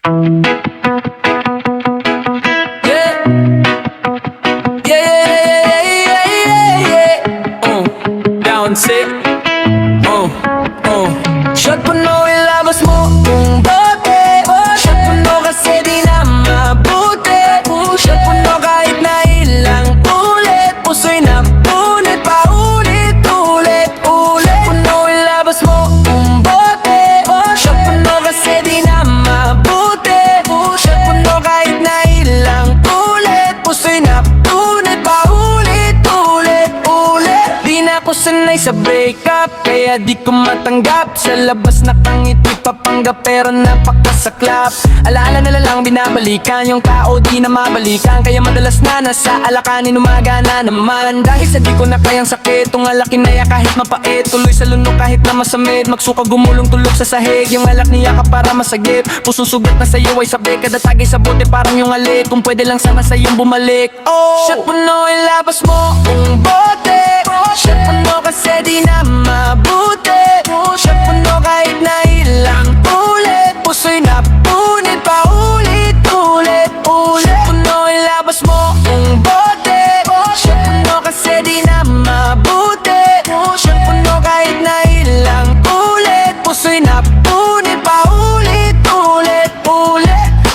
Yeah, down sick. Shot puno ilabas mo kung bote. Shot puno kasi di na mabuti. Shot puno kahit na ilang ulit. Puso'y napunit pa ulit-ulit. Puno ilabas mo kung bote. Shot puno kasi di na mabuti. Shot puno kahit na ilang ulit. Puso'y napunit pa ulit-ulit. Di na ako sanay sa breakup, kaya di ko matanggap. Sa labas nakangiti papanggap pero napakasaklap. Alaala na lang binabalikan yung tao di na mabalikan. Kaya madalas na nasa alakanin umaga na naman. Dahil sa di ko na kayang sakit, tung alak kinaya kahit mapait. Tuloy sa lunok kahit na masamid, magsuka gumulong tulog sa sahig. Yung alak niya ka para masagip, pusong sugat na sa'yo ay sabi. Kada tagay sa bote parang yung alik, kung pwede lang sana sa'yong bumalik. Shot puno ilabas mo kung bote. Shot puno kasi di na mabuti. Shot puno kahit na ilang ulit. Puso'y napunit pa ulit-ulit. Shot puno ilabas mo kung bote. Shot puno kasi di na mabuti. Shot puno kahit na ilang ulit. Puso'y napunit pa ulit-ulit.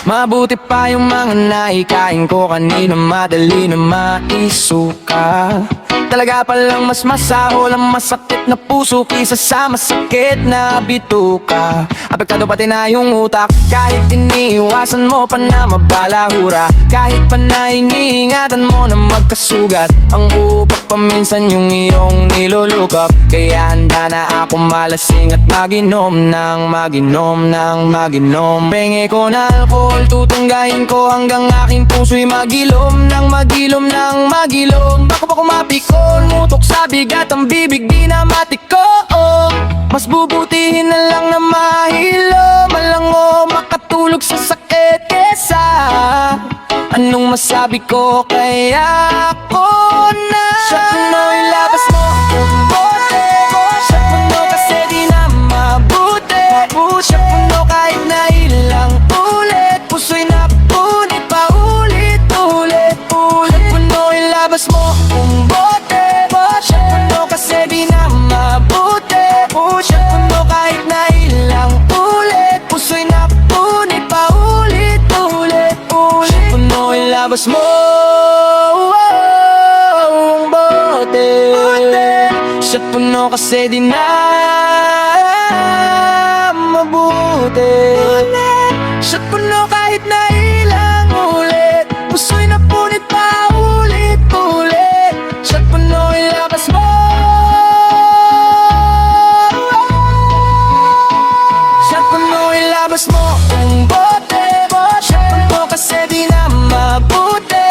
Mabuti pa yung mga naikain ko kanina, madali na maisuka. Talaga palang mas masahol ang masakit na puso kaysa sa masakit na bituka. Apektado pati na yung utak, kahit iniiwasan mo pa na mabalahura. Kahit pa na iniingatan mo na magkasugat, ang upak paminsan yung iyong nilulukap. Kaya handa na ako malasing at maginom ng Pengi ko na alcohol, tutunggahin ko hanggang aking puso'y magilom ng magilom. Bako pa kumapikon, mutok sa bigat ang bibig di na matiko. Mas bubutihin na lang na mahilo, malango makatulog sa sakit kesa anong masabi ko, kaya ako na Shot puno ilabas mo kung bote. Shot puno kasi di na mabuti. Shot puno kahit na ilang ulit. Puso'y napunit pa ulit-ulit. Shot puno ilabas mo kung bote. Shot puno kasi di na mabuti. Shot puno kahit na ilang ulit. Puso'y napunit pa ulit-ulit. Shot puno ilabas mo kung bote. Shot puno kasi di na mabuti. Shot puno kahit na ilang ulit. Puso'y napunit pa ulit-ulit. Shot puno ilabas mo. Shot puno ilabas mo kung bote. Shot puno kasi di na mabuti.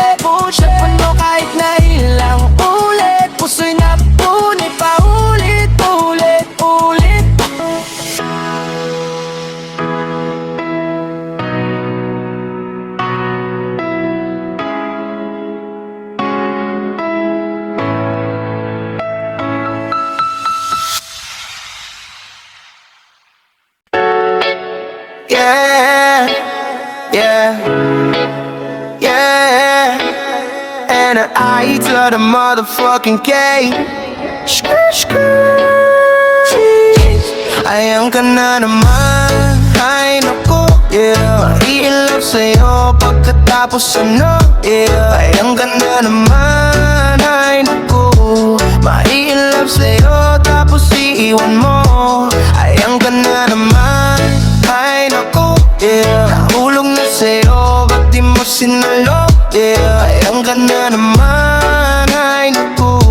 Shot puno kahit na ilang ulit. Puso'y napunit pa ulit-ulit. Yeah, yeah, yeah. And I to the motherfucking K. Ayan ka na naman, ay naku, yeah. Mai-love sa'yo pagkatapos ano, yeah. Ayan ka na naman, ay naku. Mai-love sa'yo tapos iiwan mo. Ayan ka na naman, ay naku, yeah. Nahulog na sa'yo, ba't di mo sinalo, yeah. Ayan ka na naman, ay naku.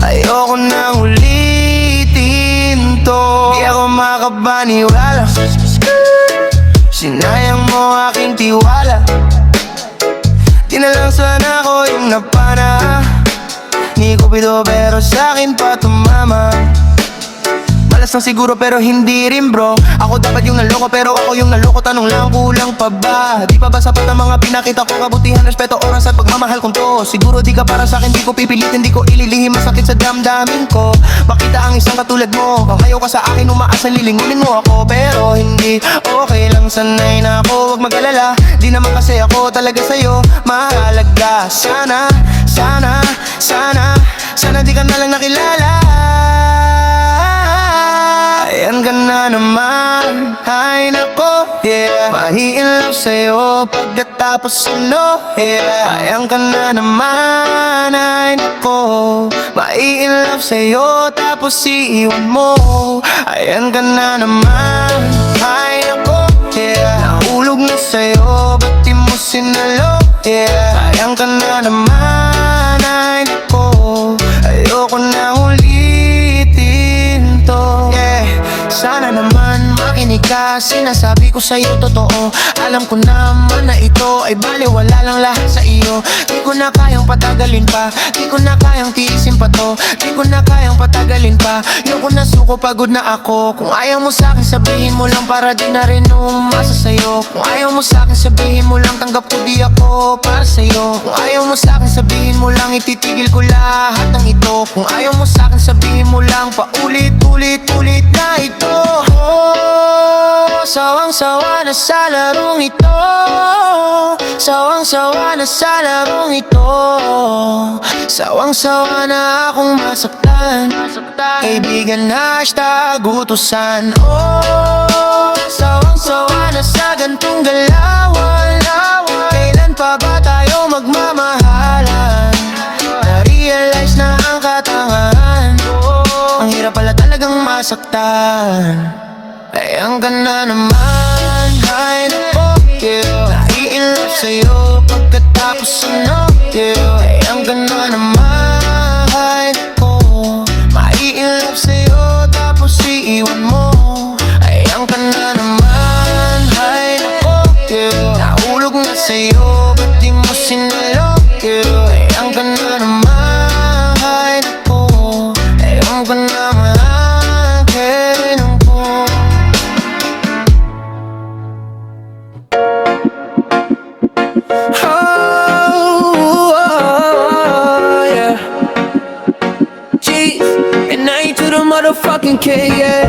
Ayoko nang ulitin to. Di ako makabaniwala, sinayang mo aking tiwala. Di na lang sana ako yung napana ni Cupido pero sa'kin pa tumama. Malas lang siguro pero hindi rin bro. Ako dapat yung naloko pero ako yung naloko. Tanong lang kulang pa ba? Di pa ba sapat ang mga pinakita ko? Kabutihan, respeto, oras at pagmamahal kong to. Siguro di ka para sa akin, di ko pipilitin, di ko ililihim. Masakit sa damdamin ko makita ang isang katulad mo. Kung ayaw ka sa akin, umaasa lilingunin mo ako. Pero hindi okay lang, sanay na ako. Huwag mag-alala, di naman kasi ako talaga sa'yo mahalaga. Sana, sana, sana, sana di ka na lang nakilala. Ayan ka na naman, ay nako, yeah. Mahi-in-love sa'yo pagkatapos ano, yeah. Ayan ka na naman, ay nako, mahi-in-love sa'yo tapos iiwan mo. Ayan ka na naman, ay nako, yeah. Nahulog na sa'yo, ba't di mo sinalo, yeah. Ayan ka na naman, ay nako, ayoko na ulitin to, yeah. Sana naman makinig ka, sinasabi ko sa'yo totoo. Alam ko naman na ito ay baliwala lang lahat sa iyo. Di ko na kayang patagalin pa, di ko na kayang tiisin pa to, di ko na kayang patagalin pa. Yoko na suko, pagod na ako. Kung ayaw mo sa'kin, sabihin mo lang para di na rin umasa sa'yo. Kung ayaw mo sa'kin, sabihin mo lang tanggap ko di ako para sa'yo. Kung ayaw mo sa'kin, sabihin mo lang ititigil ko lahat ng ito. Kung ayaw mo sa'kin, sabihin mo lang paulit-ulit-ulit na ito. Oh, sawang-sawa na sa larong ito. Sawang-sawa na sa larong ito. Sawang-sawa na akong masaktan. Kaibigan, hashtag utusan. Oh, sawang-sawa na sa gantong galawan. Kailan pa ba tayo magmamahalan? Na-realize na ang katangahan. Ang hirap pala talagang masaktan. Ayan ka na naman, ay nako, yeah. Nai-in-love sa'yo pagkatapos ano, yeah. Ayan ka na naman, ay nako, mai-in-love sa'yo tapos iiwan mo. Ayan ka na naman, ay nako, yeah. Nahulog na sa'yo, ba't di mo sinalo, yeah. Ayan ka na naman, ay nako, ayan ka naman, kailan ko. Oh, yeah. Jeez, and I ain't to the motherfucking K, yeah.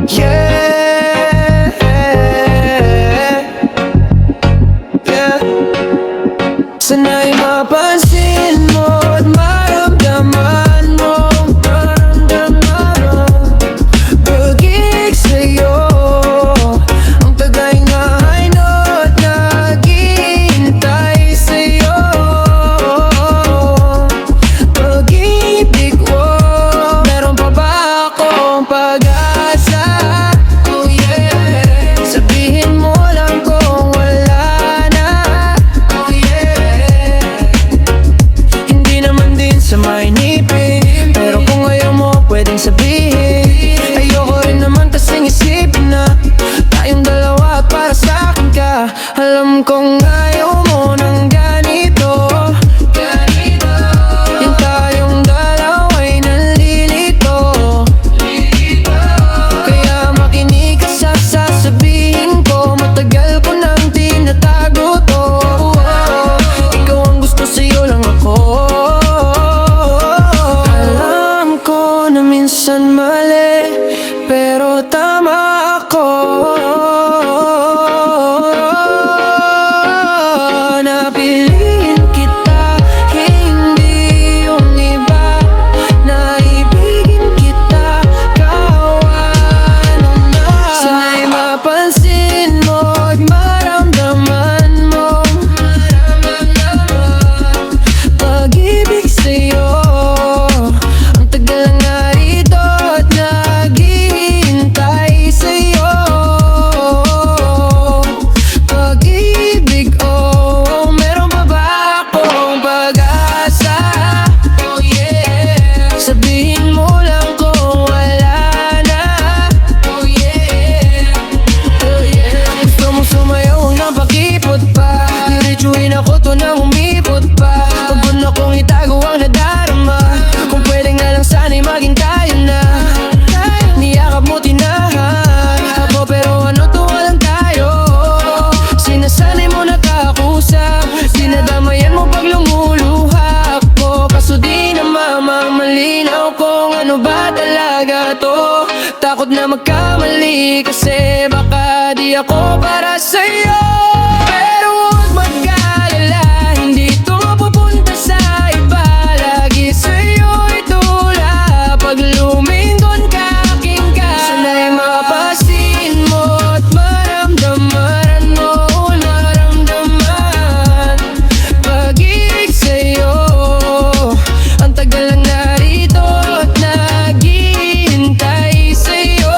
Yeah, yeah. Sana'y mapansin mo at maramdaman mo, pag-ibig sa'yo. Ang tagay nga ay no't naghihintay sa'yo. Pag-ibig ko, meron pa ba akong pag-asa? Oh yeah, sabihin mo lang kung wala na. Oh yeah, hindi naman din sa mainipin, pero kung ayaw mo pwedeng sabihin. Ayoko rin naman kasing isipin na tayong dalawa at para sa'kin ka. Alam kong ayaw mo ng ganito. Yung tayong dalawa'y nalilito. Kaya makinig ka sa sasabihin ko, matagal ko nang tinatago to. Ikaw ang gusto, sa'yo lang ako. Alam ko na minsan mali, pero tama ako. magkamali, kasi baka di ako para sa'yo. Pero huwag mag-alala, hindi ito mapupunta sa iba. Lagi sa'yo itula, pag lumingon ka, aking ka. Sana'y mapasin mo at maramdaman mo, naramdaman pag-ibig sa'yo. Ang tagal lang narito at naghihintay sa'yo.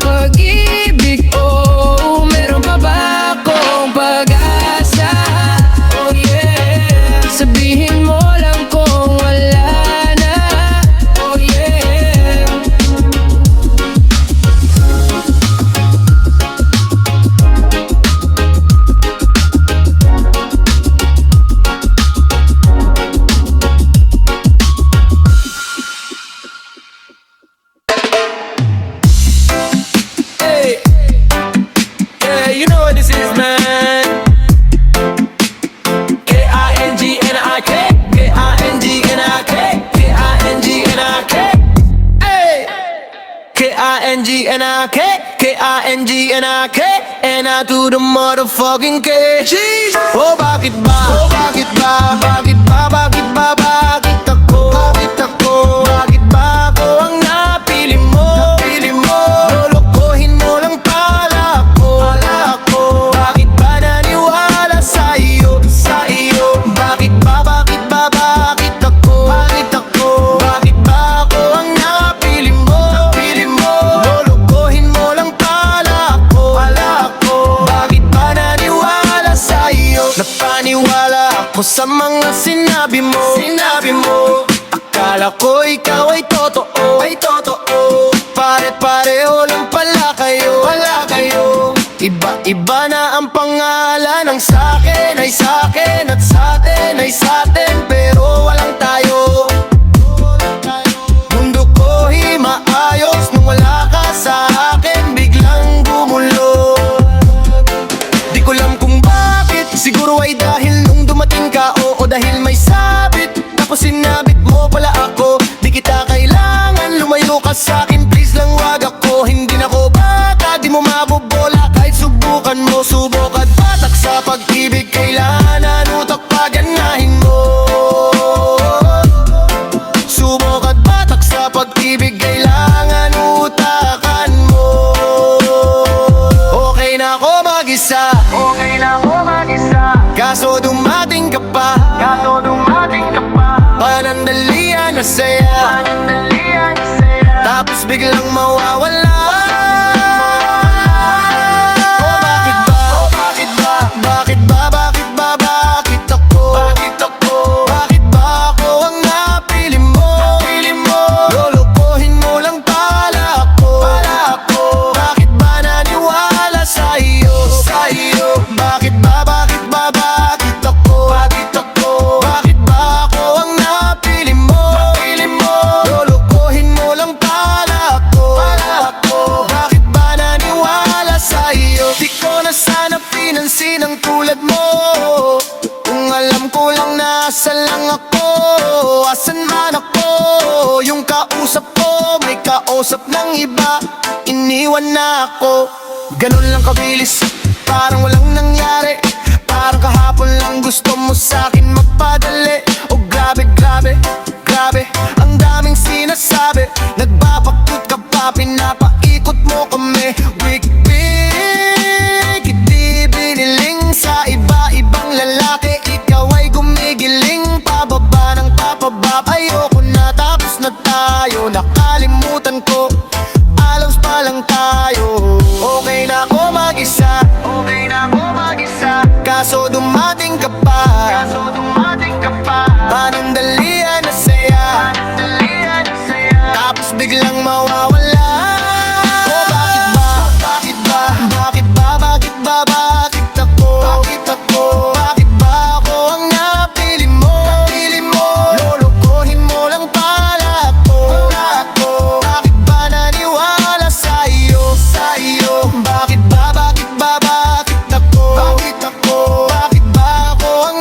Pag-ibig, oh, meron pa ba akong pag-asa? Oh yeah, sabihin mo lang kung wala na. Oh yeah. Hey, yeah, you know what this is, man. K-I-N-G-N-I-K, K-I-N-G-N-I-K, K-I-N-G-N-I-K. Hey, K-I-N-G-N-I-K, K-I-N-G-N-I-K, and I do the motherfucking K. Jeez. Oh, bakit ba? Oh, bakit ba? Bakit ba? Bakit ba? Bakit ako? Bakit ako? Bakit ba ako ang napili mo? Napili mo. Lolokohin mo lang pala ako. Pala ako. Bakit ba naniwala sa iyo? Sa iyo. Bakit ba? Bakit ba? Bakit ako? Bakit ako? Bakit ba ako ang napili mo? Napili mo. Lolokohin mo lang pala ako. Pala ako. Bakit ba naniwala sa iyo? Napaniwala ako sa mga sinabi mo. Sinabi mo. Akala ko ikaw ay totoo. Ay totoo. Pare-pareho lang pala kayo. Pala kayo. Iba-iba na ang pangalan ng sa'kin ay sa'kin at sa'tin ay sa'tin, pero walang tayo. Mundo ko himaayos nung wala ka sa akin, biglang gumulo. Di ko alam kung bakit, siguro ay dahil nung dumating ka, o dahil may sabit. Tapos sinabit mo pala ako, di kita kailangan, lumayo ka sa'kin, please lang wag ako. Hindi na ko bata, di mo mabobola, kahit subukan mo. Subok at batak sa pag-ibig, kailangan utak paganahin mo. Subok at batak sa pag-ibig, kailangan utakan mo. Okay na ako mag-isa, okay na ako mag-isa, kaso dumating ka pa, kaso dumating ka pa. Panandalian na saya, panandalian na saya, tapos biglang mawawala. Oh, bakit ba? Oh, bakit ba? Bakit ba? Bakit ba? Bakit ako? Bakit ako? Bakit ba ako ang napili mo? Napili mo. Lolokohin mo lang pala ako. Pala ako. Bakit ba naniwala sa iyo? Sa iyo. Bakit ba? Bakit ba? Bakit ako? Bakit ako? Bakit ba ako ang napili mo? Napili mo. Lolokohin mo lang pala ako. Pala ako. Bakit ba naniwala sa iyo? Di ko na sana pinansin ang tulad mo. Kung alam ko lang nasa lang ako, asan man ako. Yung kausap ko, may kausap ng iba, iniwan na ako. Ganun lang kabilis, parang walang nangyari. Parang kahapon lang gusto mo sa'kin magpadali. Oh grabe, grabe, grabe, ang daming sinasabi. Nagbabakot ka pa, pinapaikot mo kami. Wik-wik, hindi biniling sa iba-ibang lalaki. Ikaw ay gumigiling, pababa ng papaba. Ayoko na, tapos na tayo, nakalimutan ko, alams pa lang tayo. Okay na ako mag-isa, okay na ako mag-isa, kaso dumating ka pa, kaso dumating ka pa. Panandalian na saya, panandalian na saya, tapos biglang mawawala. Oh, bakit ba? Bakit ba? Bakit ba? Bakit ba? Bakit ako? Bakit ako? Bakit ba ako ang napili mo? Napili mo. Lolokohin mo lang pala ako. Pala ako. Bakit ba naniwala sa iyo? Sa iyo. Bakit ba? Bakit ba? Bakit ako? Bakit ako? Bakit ba ako ang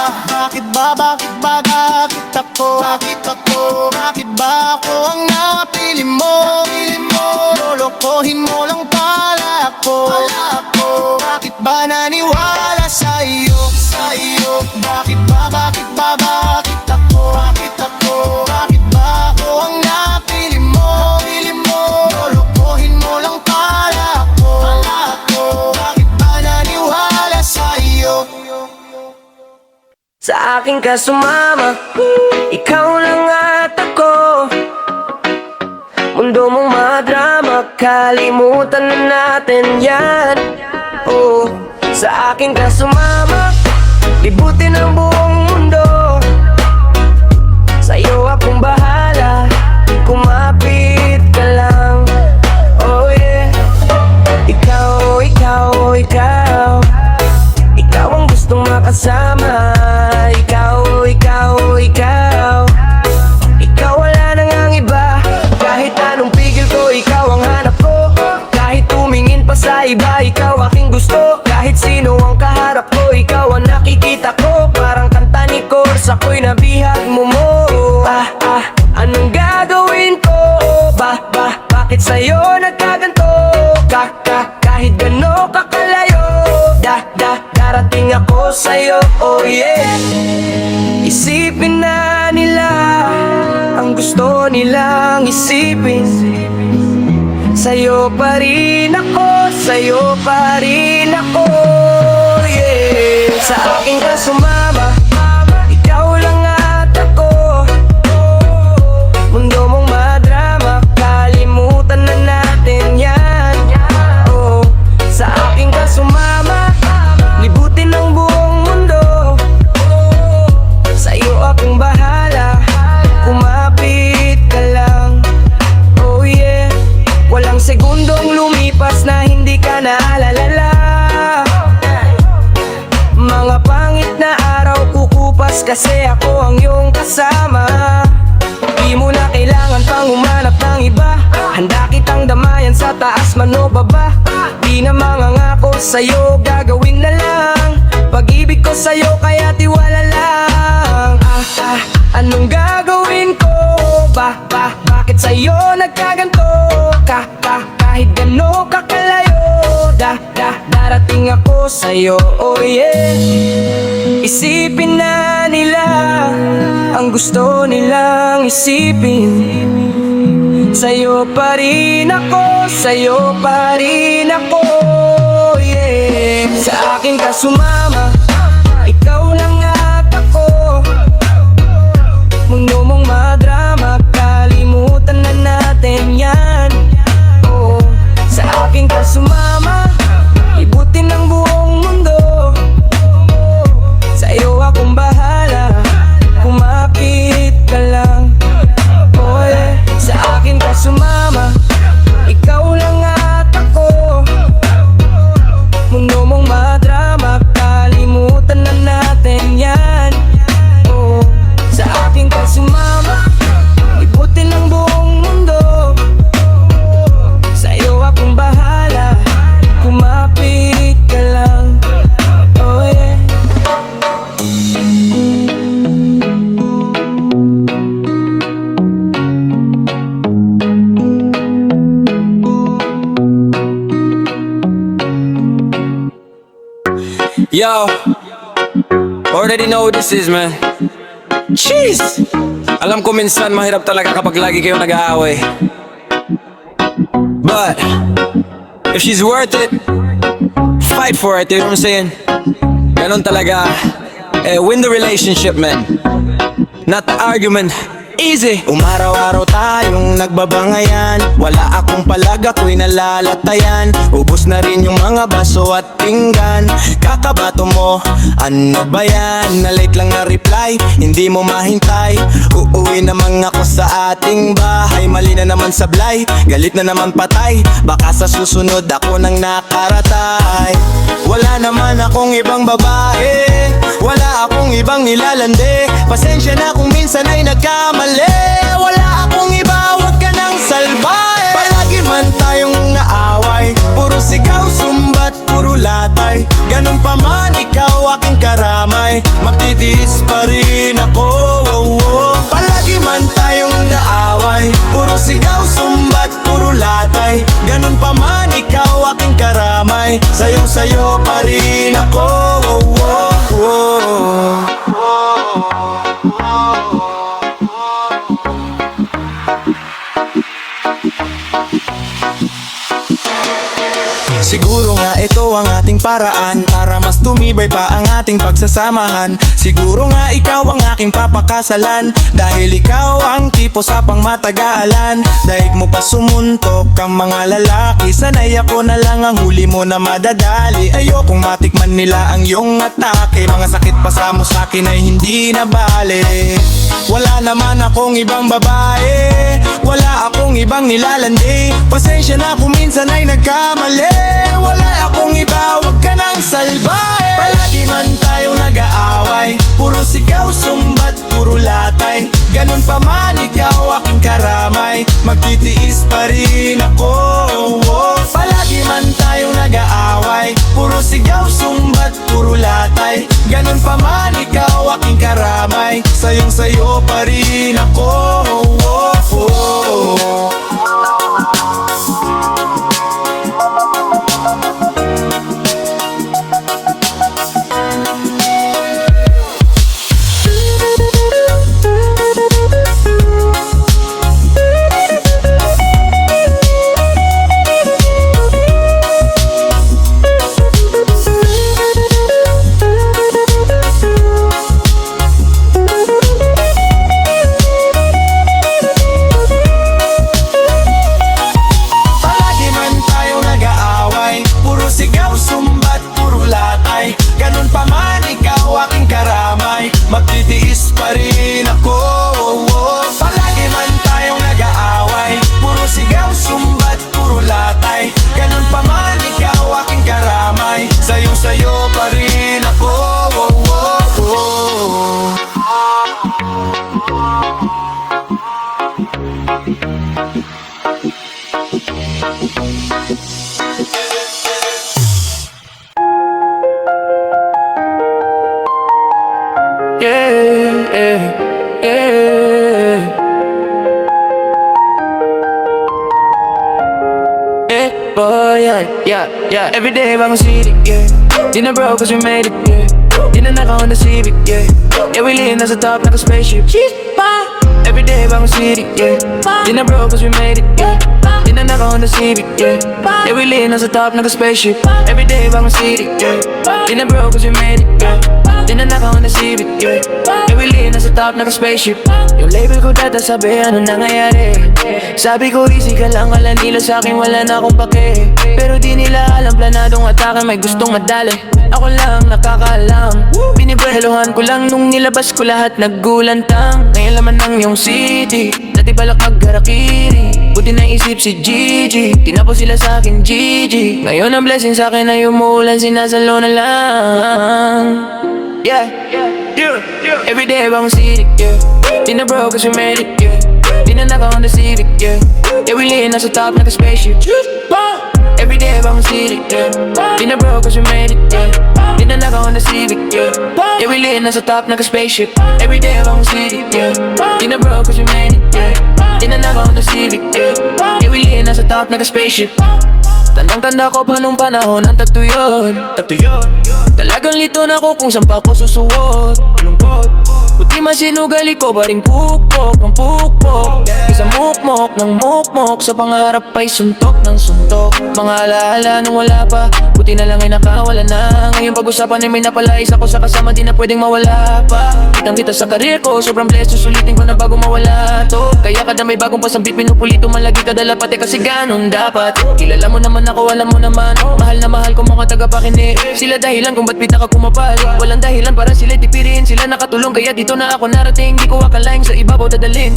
Bakit ba, bakit ba, bakit ako? Bakit ako, bakit ba ako ang napili mo? Lolokohin mo lang pala ako. Bakit ba naniwala sa'yo? Bakit ba, bakit ba, bakit ako? Bakit ako, bakit ba ako ang napili mo? Lolokohin mo lang pala ako. Bakit ba naniwala sa'yo? Sa akin ka sumama, ikaw lang at ako. Mundo mong madrama, kalimutan na natin yan. Oh, sa akin ka sumama, libutin ang buong mundo. Sa'yo akong bahala, kumapit ka lang. Oh yeah, ikaw, ikaw, ikaw, ikaw ang gustong makasama. Ikaw, ikaw, ikaw, ikaw wala nang ang iba. Kahit anong pigil ko, ikaw ang hanap ko. Kahit tumingin pa sa iba, ikaw aking gusto. Kahit sino ang kaharap ko, ikaw ang nakikita ko. Parang kanta ni Kors, ako'y nabihag mo. Anong gagawin ko? Bakit sa'yo nagkaganto? Kahit gano kakalayo, darating ako sa'yo, oh yeah. Isipin na nila ang gusto nilang isipin. Sa'yo pa rin ako, sa'yo pa rin ako, yeah. Sa akin ka sumama, ikaw lang at ako. Mundo mong madrama, kalimutan na natin yan. Oh, sa akin ka sumama, libutin ang buong mundo. Sa'yo akong bahala, kumapit ka lang. Oh yeah, walang segundong lumipas na hindi ka naalala. Mga pangit na araw kukupas kasi ako ang iyong kasama. Di mo na kailangan pang umanap ng iba. Handa kitang damayan sa taas man o baba. Di na mangangako sa'yo, gagawin na lang. Pag-ibig ko sa'yo kaya tiwala lang. Anong gagawin ko? Bakit sa'yo nagkaganto? Kahit gano kakalayo, darating ako sa'yo, oh yeah. Isipin na nila ang gusto nilang isipin. Sa'yo pa rin ako, sa'yo pa rin ako, yeah. Sa akin ka sumama, ikaw lang at ako. Mundo mong madrama, kalimutan na natin yan. Oh, sa akin ka sumama, libutin ang buong mundo. Sa'yo akong bahala, kumapit ka lang. Oh yeah, sa akin ka sumama, ikaw lang at ako. Mundo mong madrama, kalimutan na natin yan. Oh, sa akin ka sumama, libutin ang buong mundo. Sa'yo akong bahala, kumapit ka lang. Oh yeah. Yo, already know what this is, man. Jeez! Alam ko minsan mahirap talaga kapag lagi kayo nag-aaway. But, if she's worth it, fight for it, you know what I'm saying? Ganon talaga. Win the relationship, man. Not the argument. Easy. Umaraw-araw tayong nagbabangayan. Wala akong palag, ako'y nalalatayan. Ubus na rin yung mga baso at pinggan. Kakabato mo, ano ba yan? Na late lang na reply, hindi mo mahintay. Uuwi naman ako sa ating bahay. Mali na naman sablay, galit na naman patay. Baka sa susunod ako nang nakaratay. Wala naman akong ibang babae, wala akong ibang nilalande. Pasensya na kung minsan ay nagkamali. Wala akong iba, wag ka nang salbay. Palagi man tayong naaway, puro sigaw, sumbat, puro latay. Ganun pa man ikaw aking karamay. lamay, magtitiis pa rin ako. Palagi man tayong naaway, puro sigaw, sumbat, puro latay. Ganun pa man ikaw aking karamay, sayong-sayo pa rin ako. Siguro nga ito ang ating paraan para mas tumibay pa ang ating pagsasamahan. Siguro nga ikaw ang aking papakasalan, dahil ikaw ang tipo sa pangmatagalan. Daig mo pa sumuntok ang mga lalaki, sanay ako na lang ang huli mo na madadali. Ayokong matikman nila ang iyong atake, mga sakit pa sa mo sa'kin ay hindi na bale. Wala naman akong ibang babae, wala akong ibang nilalandi. Pasensya na kung minsan ay nagkamali. Wala akong iba, wag ka nang salbahe. Palagi man tayong nag-aaway, puro sigaw, sumbat, puro latay. Ganun pa man ikaw aking karamay, magtitiis pa rin ako. Palagi man tayong nag-aaway, puro sigaw, sumbat, puro latay. Ganun pa man ikaw aking karamay, sayong-sayo pa rin ako. Ganun pa man ikaw aking karamay, magtitiis pa rin ako. Palagi man tayong nag-aaway, puro sigaw, sumbat, puro latay. Ganun pa man ikaw aking karamay, sayong-sayo pa rin ako. Boy, yeah. Every day bang city, yeah. Di na broke cause we made it, yeah. Di na naka on the Civic, yeah. Yeah, we live nasa top like a spaceship. Every day bang city, yeah. Di na broke cause we made it, yeah. Di na naka on the Civic, yeah. Yeah, we live nasa top like a spaceship. Every day bang city, yeah. Di na broke cause we made it, yeah. Di na naka on the Civic, yeah. Yeah, we live nasa top like a spaceship. Yung label ko data sabi ano nangyayari. Sabi ko easy ka lang, wala nila sa'kin, wala na akong pake. Pero di nila alam, planadong atake, may gustong madali. Ako lang nakakaalam, binipreluhan ko lang nung nilabas ko lahat naggulantang. Ngayon laman ng yung city, dati balak mag-harakiri. Buti naisip si Gigi, tinapos sila sa'kin Gigi. Ngayon ang blessing sa'kin ay umuulan, sinasalo na lang. Yeah. Every day bang city, yeah. Di na broke cause we made it, yeah. Di na naka on the Civic, yeah. Yeah, we live nasa top like a spaceship. Every day bang city, yeah. Di na broke cause we made it, yeah. Di na naka on the Civic, yeah. Yeah, we live nasa top like a spaceship. Every day bang city, yeah. Di na broke cause we made it, yeah. Di na naka on the Civic, yeah. Yeah, we live nasa top like a spaceship. Tandang-tanda ko pa nung panahon ang tagtuyod. Talagang lito na ko kung saan pa ko susuot. Buti masinugali ko ba ring pukpok ng pukpok. Isa mukmok ng mukmok, sa pangarap ay suntok ng suntok. Mga alaala nung wala pa, buti na lang ay nakawala na. Ngayon pag-usapan ay may napalais ako sa kasama, di na pwedeng mawala pa. Kitang-kita sa karir ko, sobrang blessed, susulitin ko na bago mawala to. Kaya kada may bagong pasambit, pinupulito man lagi kadala pati kasi ganun dapat. Kilala mo naman ako, alam mo naman, mahal na mahal ko mga tagapakinig. Sila dahilan kung ba't pita ka kumapal, walang dahilan para sila tipirin. Sila nakatulong kaya dito na ako narating. Di ko akalaing sa ibabaw dadalhin.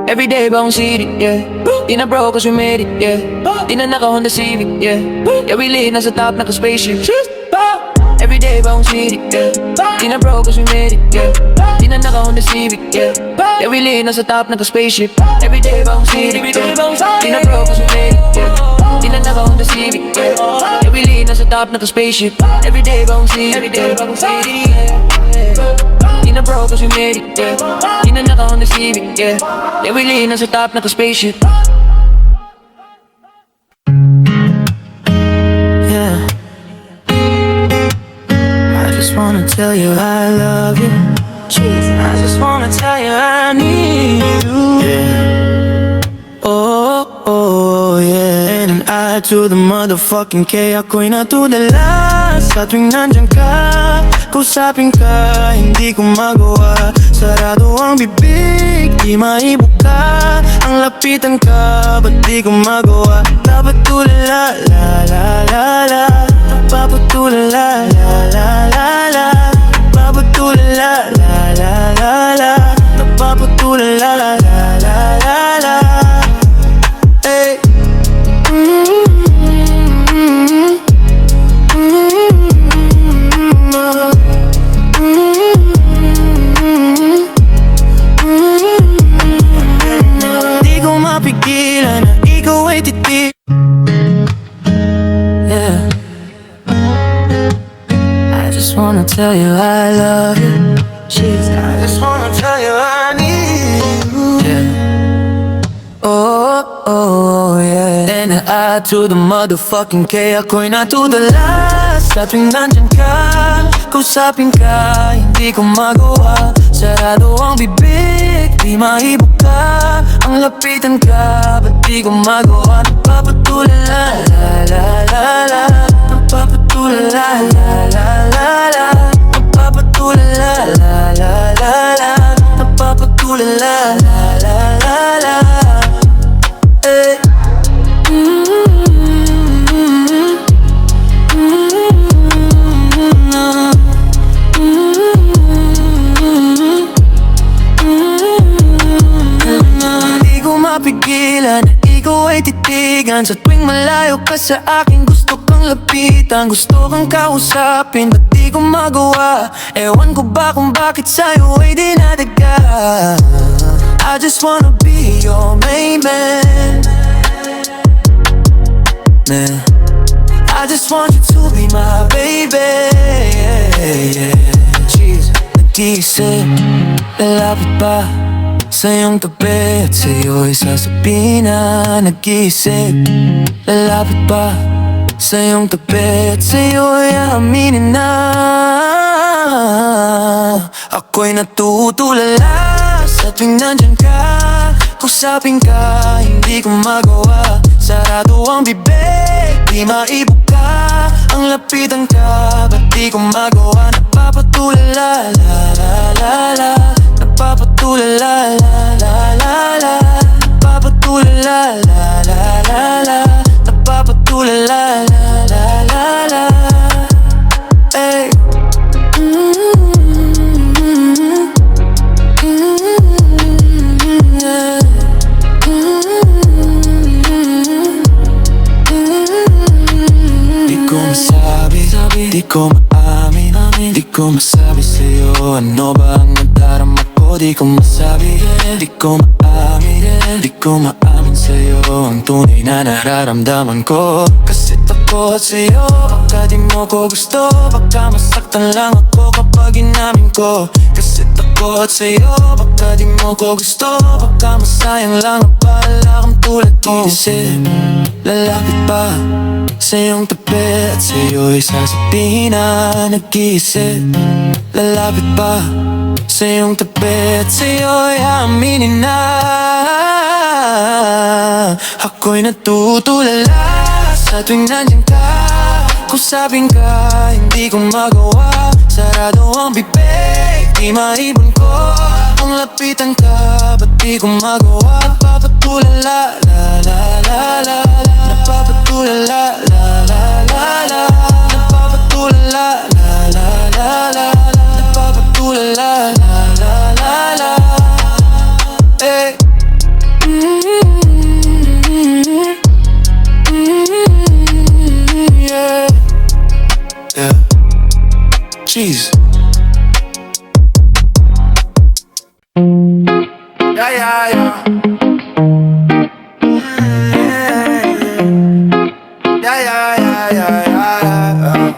Every day bang city, yeah. Di na broke cause we made it, yeah. Di na naka Honda Civic, yeah. Yeah, we live nasa top naka spaceship. Every day bang city, yeah. Di na broke cause we made it, yeah. Di na naka-Honda Civic, yeah. Yeah, we live nasa top ng spaceship. Everyday bang city, yeah. Di na broke cause we made it, yeah. Di na naka-Honda Civic, yeah. Yeah, we live nasa top ng spaceship. Everyday bang city, yeah. Di na broke cause we made it, yeah. Di na naka-Honda Civic, yeah. Yeah, we live nasa top ng spaceship. Yeah. I just wanna tell you I love you. I just wanna tell you I need you. Yeah. Oh, oh, yeah. And an I to the motherfucking K. Ako'y natulala sa tuwing nandyan ka. Kausapin ka, hindi ko magawa. Sarado ang bibig, di maibuka. Ang lapitan ka, ba't di ko magawa? Dapat tulala, la la la la. Napapatulala, la la la la. Napapatulala, la la la la. Napapatulala, la la la la. Hey. Di ko mapigilan na ikaw ay titig. Yeah. I just wanna tell you I love you. I just wanna tell you I need you. Yeah. Oh, oh, oh, yeah. And an I to the motherfucking K. Ako'y natulala sa tuwing nandyan ka. Kausapin ka, hindi ko magawa. Sarado ang bibig, di maibuka. Ang lapitan ka, ba't di ko magawa? Napapatulala, la la la la. Napapatulala, la la la la. Napapatulala, la la la la. Napapatulala, la la la la. Hey. Di ko mapigilan na ikaw ay titigan. Sa tuwing malayo ka sa akin, gusto kang lapitan. Gusto kang kausapin, ba't di ko magawa? Ewan ko ba kung bakit sa'yo ay dinadaga. I just wanna be your main man. Man, I just want you to be my baby. Yeah, yeah. Jeez, nag-iisip, lalapit pa sa iyong tabi at sa'yo'y sasabihin na nag-iisip, lalapit pa sa iyong tabi at sa'yo'y aaminin na ako'y natutulala sa tuwing nandyan ka. Kausapin ka, hindi ko magawa. Sarado ang bibig, di maibuka. Ang lapitan ka, ba't di ko magawa? Napapatulala, la la la la. Napapatulala, la la la la. Napapatulala, la la la la. Napapatulala, la la la la. Hey. Di ko maamin, di ko masabi sa'yo ano ba ang nadarama ko. Di ko masabi, di ko maamin, di ko maamin sa'yo ang tunay na nararamdaman ko. Kasi takot sa'yo, baka di mo ko gusto. Baka masaktan lang ako kapag inamin ko. Kasi takot sa'yo, baka di mo ko gusto. Baka masayang lang ang pala kang tulad ko. Isip, lalapit pa sa iyong tabi at sa'yo'y sasabihin na nag-iisip. Lalapit pa sa iyong tabi at sa'yo'y aaminin na ako'y natutulala sa tuwing nandyan ka. Kausapin ka, hindi ko magawa. Sarado ang bibig, di maibon ko. Ang lapitan ka, ba't di ko magawa? Napapatulala, la la la la. Napapatulala, la la la la. Napapatulala, la la la la. Napapatulala, la la la la. Hey. Yeah. Yeah. Jeez. yeah, yeah. Yeah, yeah, yeah, yeah, yeah.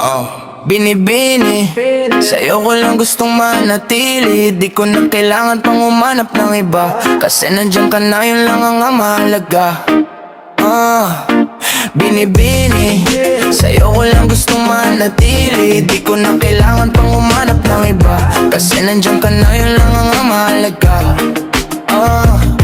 Oh, binibini, sa'yo ko lang gustong manatili. Di ko na kailangan pang umanap ng iba, kasi nandiyan ka na, yun lang ang mahalaga. Binibini, sa'yo ko lang gustong manatili. Di ko na kailangan pang umanap ng iba, kasi nandiyan ka na, yun lang ang mahalaga.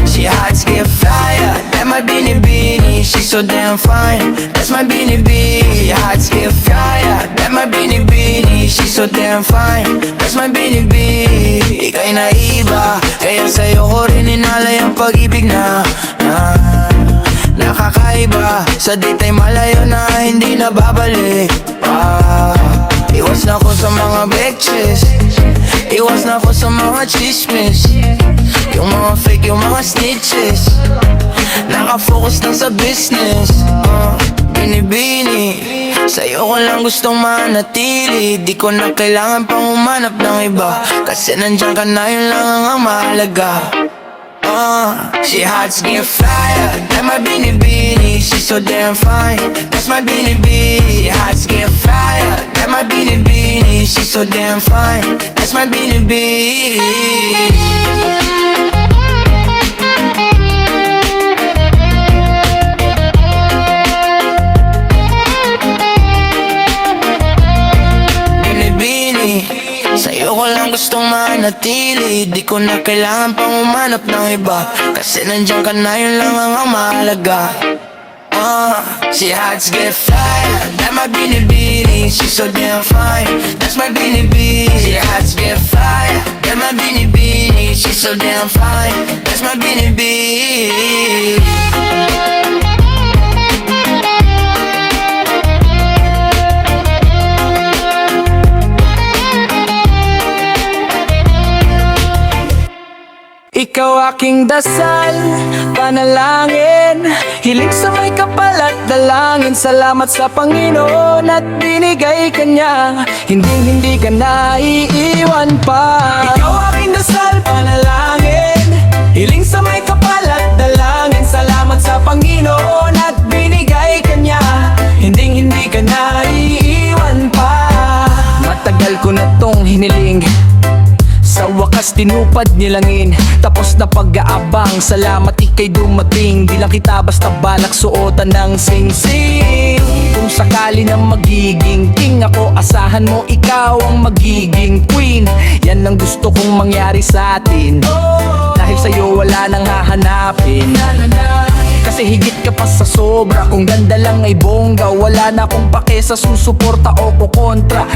She hot, skin fire, that my binibini. She's so damn fine, that's my binibini. Hot, skin fire, that my binibini. She's so damn fine, that's my binibini. Ika'y naiba, kaya sa'yo ko rin inalay ang pag-ibig na nakakaiba. Sa ditay malayo na hindi na babalik. Iwas na ko sa mga bitches, iwas na ko sa mga chismis, yung mga fake, yung mga snitches. Nakafocus lang sa business. Binibini, sa'yo ko lang gustong manatili. Di ko na kailangan pang umanap ng iba, kasi nandiyan ka na, yun lang ang mahalaga. She hot, skin fire, that my binibini. She's so damn fine, that's my binibini. Hot, skin fire, that my binibini. She's so damn fine, that's my binibini. Sa'yo ko lang gustong manatili. Di ko na kailangan pang umanap ng iba, kasi nandiyan ka na, yun lang ang mahalaga. She hot, get fire, that my binibini. She's so damn fine, that's my binibini. She hot, get fire, that my binibini. She's so damn fine, that's my binibini. Ikaw aking dasal, panalangin, hiling sa may kapal at dalangin. Salamat sa Panginoon at binigay ka niya, hindi ka naiiwan pa. Ikaw aking dasal, panalangin, hiling sa may kapal at dalangin. Salamat sa Panginoon at binigay ka niya, hindi ka naiiwan pa. Matagal ko na tong hiniling, sa wakas tinupad nilangin. Tapos na pag-aabang, salamat ika'y dumating. Di lang kita basta balak suotan ng sing-sing. Kung sakali na magiging king ako, asahan mo ikaw ang magiging queen. Yan ang gusto kong mangyari sa atin, dahil sa'yo wala nang hahanapin. Kasi higit ka pa sa sobra, kung ganda lang ay bongga. Wala na akong pake sa susuporta o kukontra.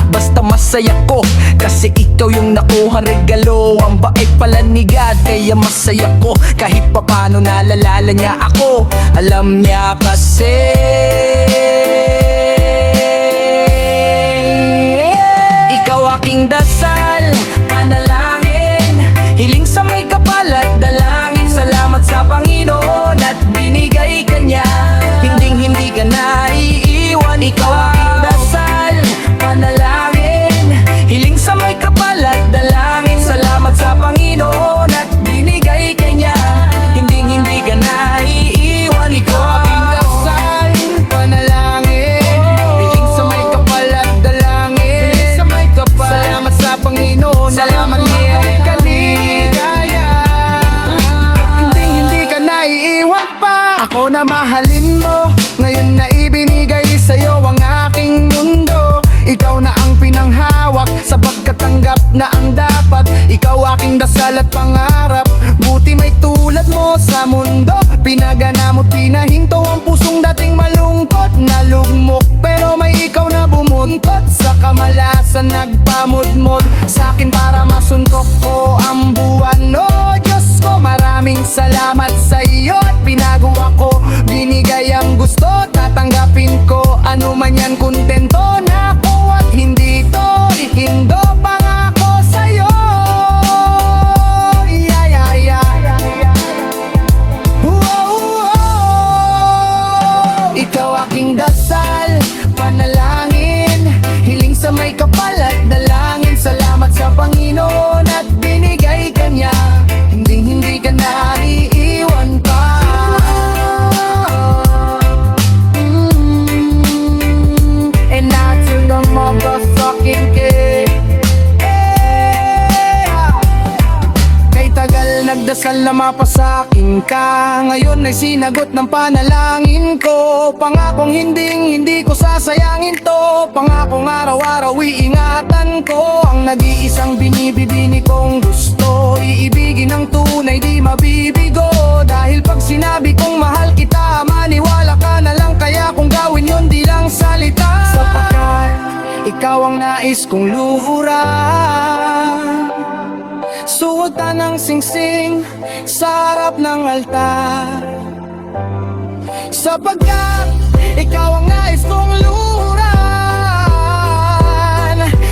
Basta masaya ko, kasi ikaw yung nakuha regalo. Ang bait pala ni God, kaya masaya ko. Kahit papano nalalala niya ako, alam niya kasi. Ikaw aking dasal, panalangin, hiling sa may kapal at dalangin. Salamat sa Panginoon at binigay ka niya, hindi ka naiiwan. Ikaw aking dasal, panalangin, hiling sa may kapal at dalangin. Salamat sa Panginoon at binigay ka niya, hindi ka naiiwan. Ikaw aking dasal, panalangin, hiling sa may kapal at dalangin. Salamat sa Panginoon, salamat niya kaligaya. Hindi ka naiiwan pa. Ako na mahalin mo, ngayon na ibinigay sa'yo ang aking mundo. Ikaw na ang pinanghawak, sa pagkatanggap na ang dapat. Ikaw aking dasal at pangarap, buti may tulad mo sa mundo. Pinagana mo't pinahinto ang pusong dating malungkot. Nalugmok pero may ikaw na bumuntot, sa kamalasan nagpamudmod sa'kin para masuntok ko ang buwan. Oh Diyos ko, maraming salamat sa iyo at binago ako. Binigay ang gusto, tatanggapin ko. Ano man yan, kontento na ako at hindi to ihindo. Pangako sa'yo, yeah, yeah, yeah. Whoa. Ikaw aking dasal, panalangin, hiling sa may kapal at dalangin. Salamat sa Panginoon at binigay ka niya, hindi dasal na mapasakin ka. Ngayon ay sinagot ng panalangin ko. Pangakong hindi ko sasayangin to. Pangakong araw-araw iingatan ko. Ang nag-iisang binibini kong gusto, iibigin ng tunay di mabibigo. Dahil pag sinabi kong mahal kita, maniwala ka na lang. Kaya kung gawin yun di lang salita. Sapagkat ikaw ang nais kong luhuran. Suota ng singsing sa harap ng altar. Sapagkat ikaw ang nais kong luhuran.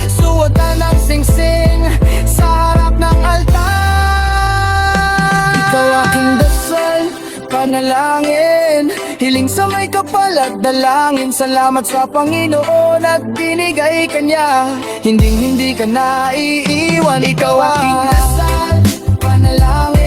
Suota ng singsing sa harap ng altar. Ikaw aking dasal, panalangin, hiling sa may kapal at dalangin. Salamat sa Panginoon at binigay ka niya. Hindi ka naiiwan. Ikaw aking dasal, panalangin,